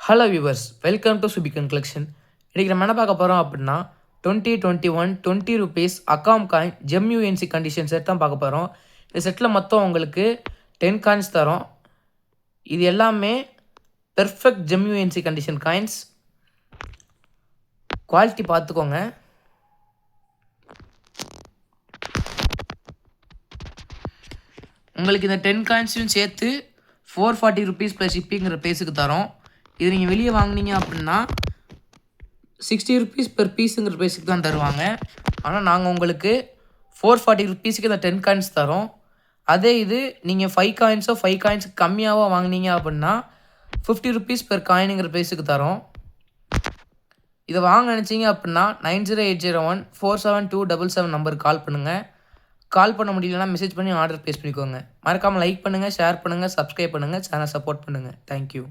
Hello viewers, welcome to Subikan collection. இன்றைக்கி நம்ம என்ன பார்க்க போகிறோம் அப்படின்னா 2021 20 ருபீஸ் அக்காம் coin gem UNC condition set தான் பார்க்க போகிறோம். இந்த செட்டில் மொத்தம் உங்களுக்கு 10 காயின்ஸ் தரோம். இது எல்லாமே perfect GeM UNC condition coins. Quality பார்த்துக்கோங்க. உங்களுக்கு இந்த 10 காயின்ஸையும் சேர்த்து 440 ருபீஸ் ப்ளஸ் ஷிப்பிங்கிற ப்ரைஸுக்கு தரோம். இது நீங்கள் வெளியே வாங்கினீங்க அப்படின்னா 60 ருபீஸ் பெர் பீஸுங்கிற ப்ரைஸுக்கு தான் தருவாங்க. ஆனால் நாங்கள் உங்களுக்கு 440 ருபீஸுக்கு இந்த 10 காயின்ஸ் தரோம். அதே இது நீங்கள் 5 காயின்ஸுக்கு கம்மியாகவோ வாங்கினீங்க அப்படின்னா 50 ருபீஸ் பெர் காயினுங்கிற ப்ரைஸுக்கு தரோம். இதை வாங்க நினச்சிங்க அப்படின்னா 9080147277 நம்பருக்கு கால் பண்ணுங்கள். கால் பண்ண முடியலன்னா மெசேஜ் பண்ணி ஆர்டர் ப்ளேஸ் பண்ணிக்கோங்க. மறக்காமல் லைக் பண்ணுங்கள், ஷேர் பண்ணுங்கள், சப்ஸ்கிரைப் பண்ணுங்கள், சேனல் சப்போர்ட் பண்ணுங்கள். தேங்க்யூ.